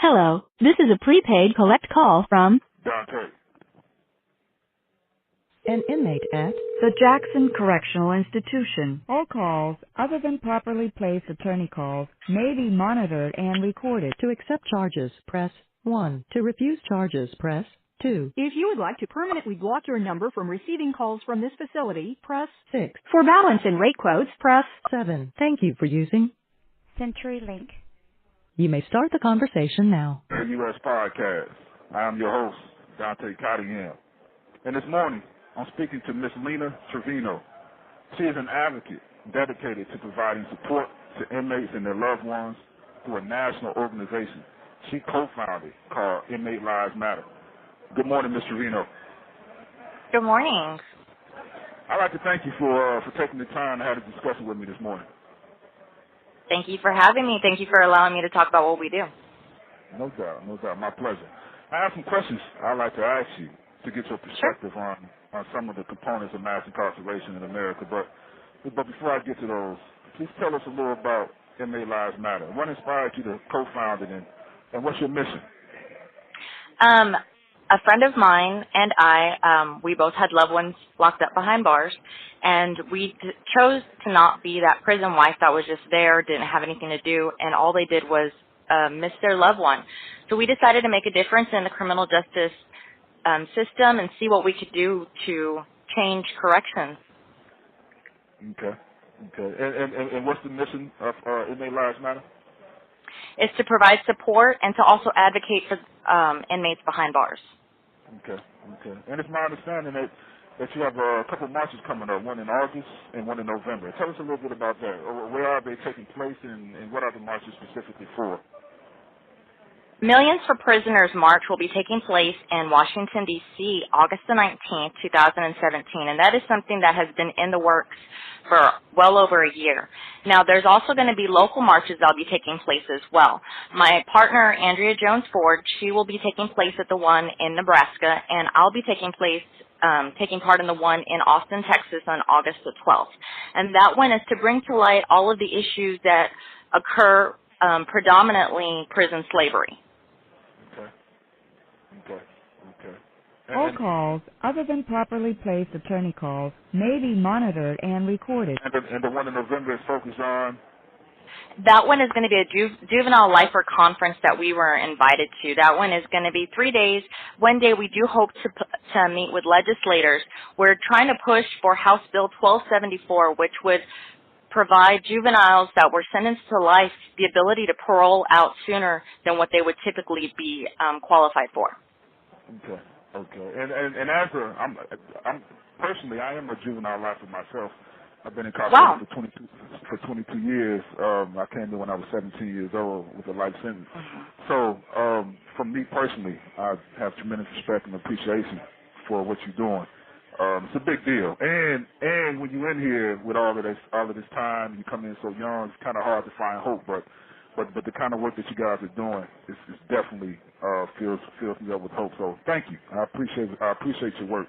Hello, this is a prepaid collect call from Dante. an inmate at the Jackson Correctional Institution. All calls, other than properly placed attorney calls, may be monitored and recorded. To accept charges, press 1. To refuse charges, press 2. If you would like to permanently block your number from receiving calls from this facility, press 6. For balance and rate quotes, press 7. Thank you for using CenturyLink. You may start the conversation now. The U.S. Podcast. I am your host, Dante Cottingham. And this morning, I'm speaking to Miss Lina Trevino. She is an advocate dedicated to providing support to inmates and their loved ones through a national organization she co-founded called Inmate Lives Matter. Good morning, Ms. Trevino. Good morning. I'd like to thank you for taking the time to have a discussion with me this morning. Thank you for having me. Thank you for allowing me to talk about what we do. No doubt. My pleasure. I have some questions I'd like to ask you to get your perspective Sure. on some of the components of mass incarceration in America. But before I get to those, please tell us a little about Inmate Lives Matter. What inspired you to co-found it, and what's your mission? A friend of mine and I, we both had loved ones locked up behind bars, and we chose to not be that prison wife that was just there, didn't have anything to do, and all they did was miss their loved one. So we decided to make a difference in the criminal justice system and see what we could do to change corrections. Okay. And what's the mission of Inmate Lives Matter? It's to provide support and to also advocate for inmates behind bars. Okay. And it's my understanding that you have a couple of marches coming up, one in August and one in November. Tell us a little bit about that. Where are they taking place, and what are the marches specifically for? Millions for Prisoners March will be taking place in Washington, D.C., August the 19th, 2017, and that is something that has been in the works for well over a year. Now, there's also going to be local marches that will be taking place as well. My partner, Andrea Jones-Ford, she will be taking place at the one in Nebraska, and I'll be taking part in the one in Austin, Texas on August the 12th. And that one is to bring to light all of the issues that occur predominantly prison slavery. Okay. All calls, other than properly placed attorney calls, may be monitored and recorded. And the one in November is focused on? That one is going to be a juvenile lifer conference that we were invited to. That one is going to be 3 days. One day we do hope to meet with legislators. We're trying to push for House Bill 1274, which would provide juveniles that were sentenced to life the ability to parole out sooner than what they would typically be qualified for. Okay. And as I'm personally, I am a juvenile lifer myself. I've been incarcerated for 22 years. I came in when I was 17 years old with a life sentence. So, for me personally, I have tremendous respect and appreciation for what you're doing. It's a big deal. And when you're in here with all of this time, you come in so young, it's kind of hard to find hope. But the kind of work that you guys are doing is definitely fills me up with hope. So thank you. I appreciate your work.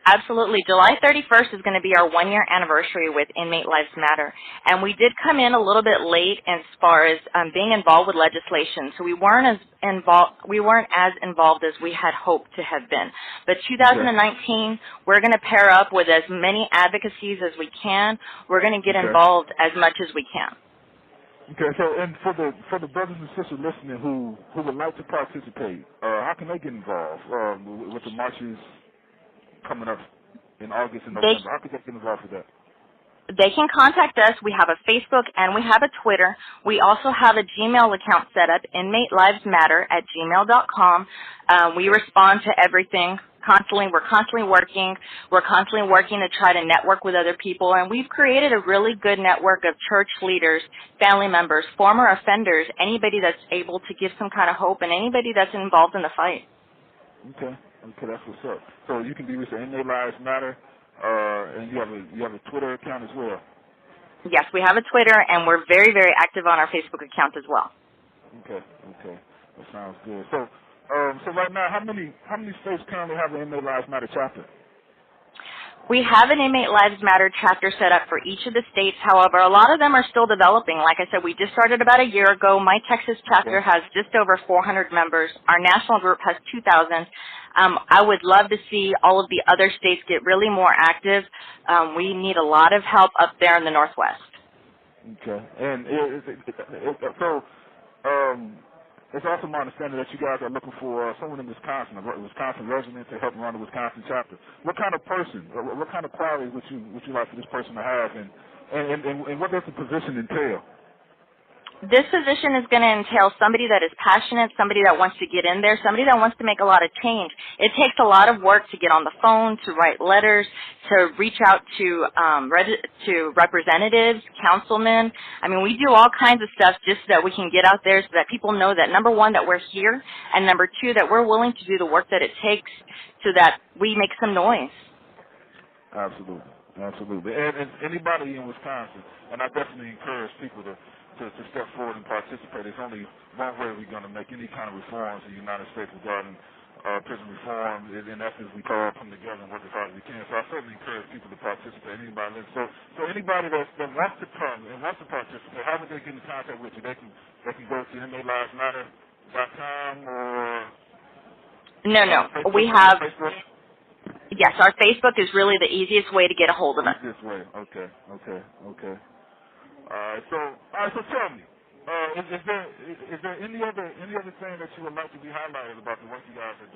Absolutely. July 31st is going to be our 1-year anniversary with Inmate Lives Matter. And we did come in a little bit late as far as being involved with legislation. So we weren't as involved as we had hoped to have been. But 2019, we're going to pair up with as many advocacies as we can. We're going to get involved as much as we can. Okay, so and for the brothers and sisters listening who would like to participate, how can they get involved with the marches coming up in August and November? How can they get involved with that? They can contact us. We have a Facebook and we have a Twitter. We also have a Gmail account set up, inmatelivesmatter@gmail.com. We respond to everything constantly. We're constantly working. We're constantly working to try to network with other people. And we've created a really good network of church leaders, family members, former offenders, anybody that's able to give some kind of hope, and anybody that's involved in the fight. Okay, that's what's up. So you can be with the Inmate Lives Matter. And you have a Twitter account as well. Yes, we have a Twitter, and we're very, very active on our Facebook account as well. Okay, that sounds good. So right now, how many states currently have an Inmate Lives Matter chapter? We have an Inmate Lives Matter chapter set up for each of the states. However, a lot of them are still developing. Like I said, we just started about a year ago. My Texas chapter has just over 400 members. Our national group has 2,000. I would love to see all of the other states get really more active. We need a lot of help up there in the Northwest. Okay. And it's also my understanding that you guys are looking for someone in Wisconsin, a Wisconsin resident to help run the Wisconsin chapter. What kind of person, or what kind of qualities would you like for this person to have, and what does the position entail? This position is going to entail somebody that is passionate, somebody that wants to get in there, somebody that wants to make a lot of change. It takes a lot of work to get on the phone, to write letters, to reach out to representatives, councilmen. I mean, we do all kinds of stuff just so that we can get out there so that people know that, number one, that we're here, and number two, that we're willing to do the work that it takes so that we make some noise. Absolutely. Absolutely. And anybody in Wisconsin, and I definitely encourage people to step forward and participate. There's only one way we're going to make any kind of reforms in the United States regarding prison reform. In essence, we all come together and work as hard as we can. So I certainly encourage people to participate. Anybody, so anybody that wants to come and wants to participate, how would they get in contact with you? They can go to inmatelivesmatter.com or No. Facebook, We have. Facebook? Yes, our Facebook is really the easiest way to get a hold of us. Easiest way. Okay. All right, so tell me, is there any other thing that you would like to be highlighted about the work you guys are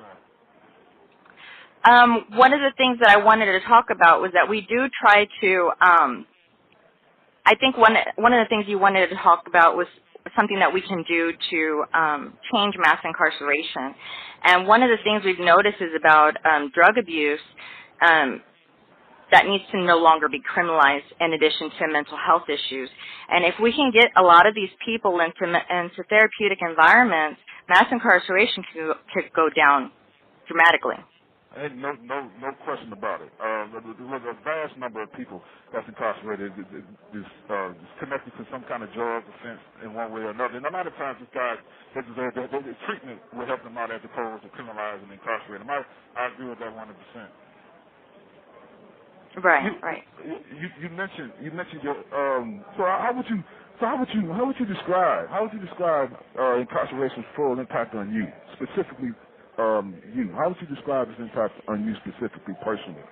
doing? One of the things that I wanted to talk about was that we do try to, I think one of the things you wanted to talk about was something that we can do to change mass incarceration. And one of the things we've noticed is about drug abuse, that needs to no longer be criminalized in addition to mental health issues. And if we can get a lot of these people into therapeutic environments, mass incarceration could go down dramatically. And no question about it. There's a vast number of people that's incarcerated is connected to some kind of drug offense in one way or another. And a lot of times these guys, the treatment will help them out as opposed to criminalize and incarcerate them. I agree with that 100%. Right. You mentioned your how would you describe incarceration's full impact on you specifically? You, how would you describe its impact on you specifically, personally?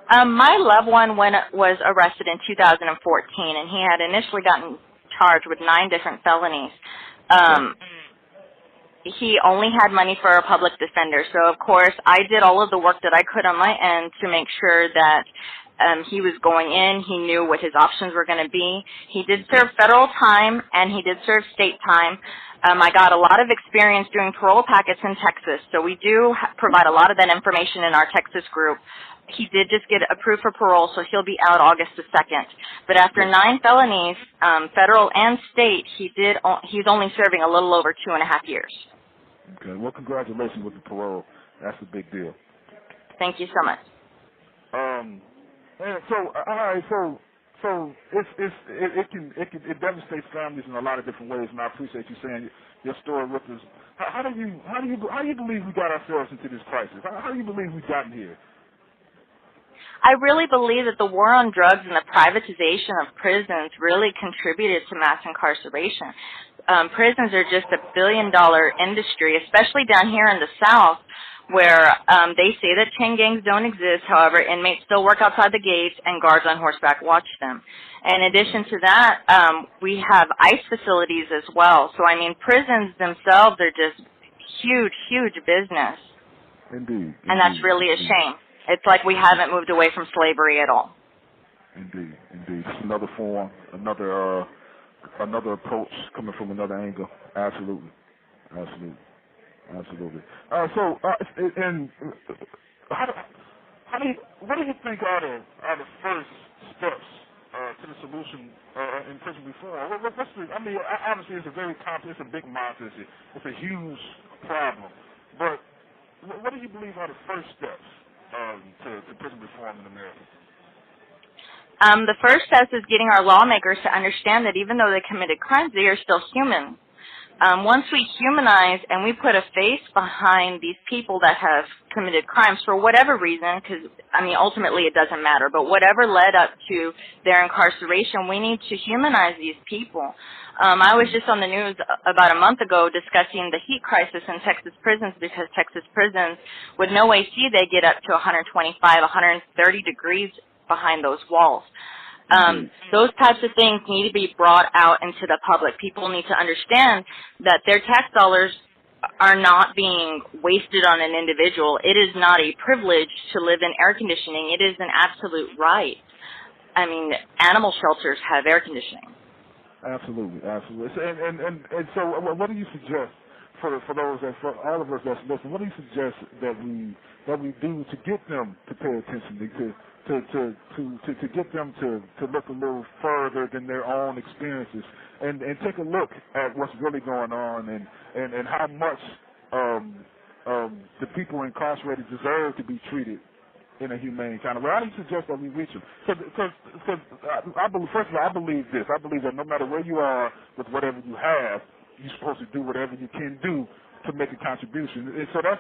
My loved one was arrested in 2014, and he had initially gotten charged with 9 different felonies. He only had money for a public defender. So, of course, I did all of the work that I could on my end to make sure that he was going in. He knew what his options were going to be. He did serve federal time, and he did serve state time. I got a lot of experience doing parole packets in Texas, so we do provide a lot of that information in our Texas group. He did just get approved for parole, so he'll be out August the 2nd. But after 9 felonies, federal and state, he's only serving a little over 2.5 years. Okay. Well, congratulations with the parole. That's a big deal. Thank you so much. And so it devastates families in a lot of different ways, and I appreciate you saying your story with us. How do you believe we got ourselves into this crisis? How do you believe we've gotten here? I really believe that the war on drugs and the privatization of prisons really contributed to mass incarceration. Prisons are just $1 billion industry, especially down here in the South, where they say that chain gangs don't exist. However, inmates still work outside the gates and guards on horseback watch them. In addition to that, we have ICE facilities as well. So, I mean, prisons themselves are just huge business. Indeed. And that's really a shame. It's like we haven't moved away from slavery at all. Indeed. It's another form, another approach coming from another angle. Absolutely. And what do you think are the first steps to the solution in prison reform? Obviously it's a very complex, it's a big monster, it's a huge problem. But what do you believe are the first steps to prison reform in America? The first step is getting our lawmakers to understand that even though they committed crimes, they are still human. once we humanize and we put a face behind these people that have committed crimes for whatever reason, because, I mean, ultimately it doesn't matter, but whatever led up to their incarceration, we need to humanize these people. I was just on the news about a month ago discussing the heat crisis in Texas prisons, because Texas prisons, with no AC, they get up to 125, 130 degrees behind those walls. Those types of things need to be brought out into the public. People need to understand that their tax dollars are not being wasted on an individual. It is not a privilege to live in air conditioning. It is an absolute right. I mean, animal shelters have air conditioning. Absolutely, absolutely. And so, what do you suggest for those that, for all of us that's listening? What do you suggest that we do to get them to pay attention, to get them to look a little further than their own experiences, and take a look at what's really going on, and how much the people incarcerated deserve to be treated in a humane kind of way? How do you suggest that we reach them? Because I believe, first of all, I believe this. I believe that no matter where you are with whatever you have, you're supposed to do whatever you can do to make a contribution. And so that's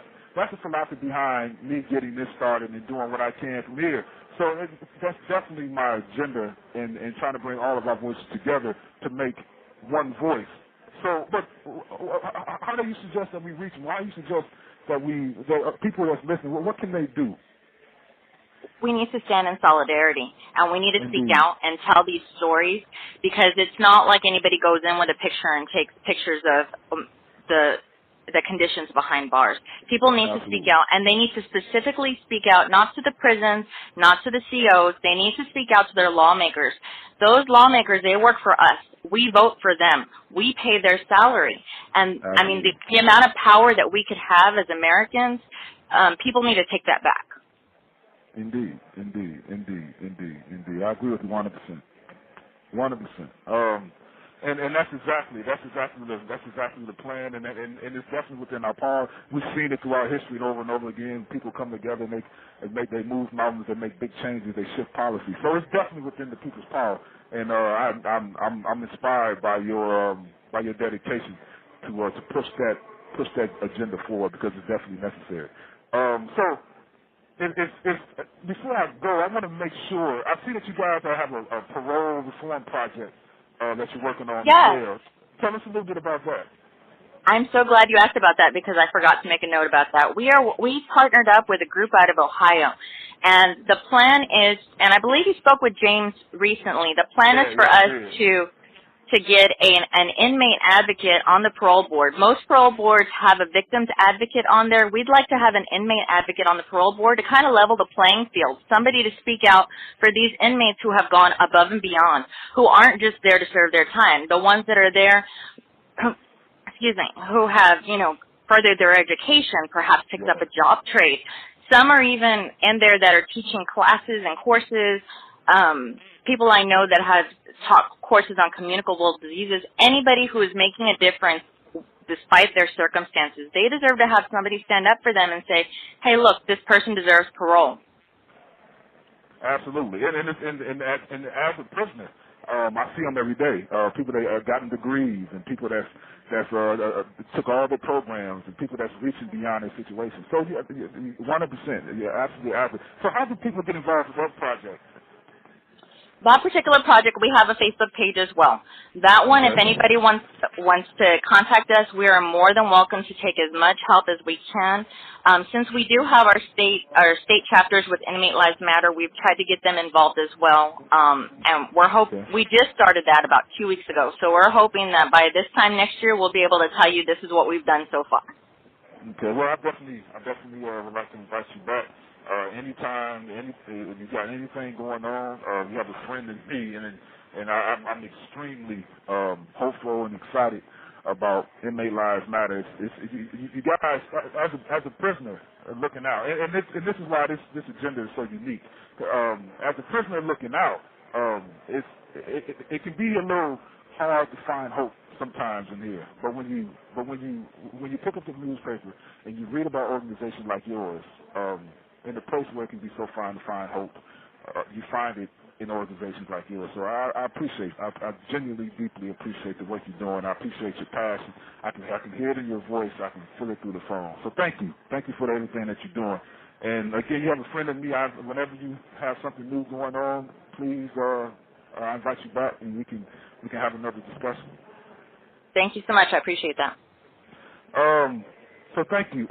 the philosophy behind me getting this started and doing what I can from here. So that's definitely my agenda in trying to bring all of our voices together to make one voice. So, but how do you suggest that we reach them? How do you suggest that people that's listening, what can they do? We need to stand in solidarity, and we need to Indeed. speak out and tell these stories, because it's not like anybody goes in with a picture and takes pictures of the conditions behind bars. People need to speak out, and they need to specifically speak out, not to the prisons, not to the COs. They need to speak out to their lawmakers. Those lawmakers, they work for us. We vote for them. We pay their salary. And, I mean, the amount of power that we could have as Americans, people need to take that back. Indeed. I agree with you 100%. 100%. And that's exactly the plan, and it's definitely within our power. We've seen it throughout history over and over again. People come together and they move mountains, they make big changes, they shift policy. So it's definitely within the people's power, and I'm inspired by your dedication to push that agenda forward, because it's definitely necessary. So. Before I go, I want to make sure. I see that you guys have a parole reform project that you're working on. Yes. Tell us a little bit about that. I'm so glad you asked about that, because I forgot to make a note about that. We partnered up with a group out of Ohio, and the plan is, and I believe you spoke with James recently, the plan is for us to get an inmate advocate on the parole board. Most parole boards have a victim's advocate on there. We'd like to have an inmate advocate on the parole board to kind of level the playing field, somebody to speak out for these inmates who have gone above and beyond, who aren't just there to serve their time. The ones that are there, who have, furthered their education, perhaps picked up a job trade. Some are even in there that are teaching classes and courses. People I know that have taught courses on communicable diseases. Anybody who is making a difference despite their circumstances, they deserve to have somebody stand up for them and say, hey, look, this person deserves parole. Absolutely. And as a prisoner, I see them every day. People that have gotten degrees, and people that took all the programs, and people that's reaching beyond their situation. So 100%, you're absolutely accurate. So how do people get involved with that project? That particular project, we have a Facebook page as well. That one, if anybody wants to contact us, we are more than welcome to take as much help as we can. Since we do have our state chapters with Inmate Lives Matter, we've tried to get them involved as well. And we just started that about 2 weeks ago. So we're hoping that by this time next year, we'll be able to tell you this is what we've done so far. Okay. Well, I definitely would like to invite you back. Anytime, if you got anything going on, you have a friend in me, and I'm extremely hopeful and excited about Inmate Lives Matter. You guys, as a prisoner, looking out, and this is why this agenda is so unique. As a prisoner looking out, it can be a little hard to find hope sometimes in here. But when you pick up the newspaper and you read about organizations like yours, in a place where it can be so fun to find hope, you find it in organizations like yours. So I genuinely, deeply appreciate the work you're doing. I appreciate your passion. I can hear it in your voice. I can feel it through the phone. So thank you. Thank you for everything that you're doing. And again, you have a friend of me. Whenever you have something new going on, please, I invite you back and we can have another discussion. Thank you so much. I appreciate that. So thank you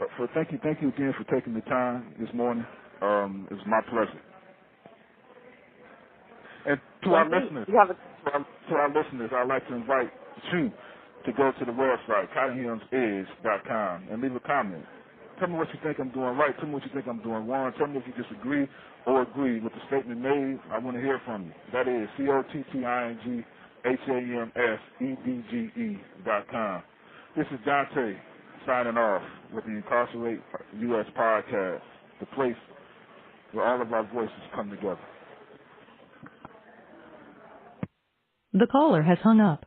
again for taking the time this morning. It was my pleasure. And to our listeners, I'd like to invite you to go to the website, cottonhillsedge.com, and leave a comment. Tell me what you think I'm doing right. Tell me what you think I'm doing wrong. Tell me if you disagree or agree with the statement made. I want to hear from you. That is COTTINGHAMSEDGE.com. This is Dante signing off with the Incarcerate U.S. podcast, the place where all of our voices come together. The caller has hung up.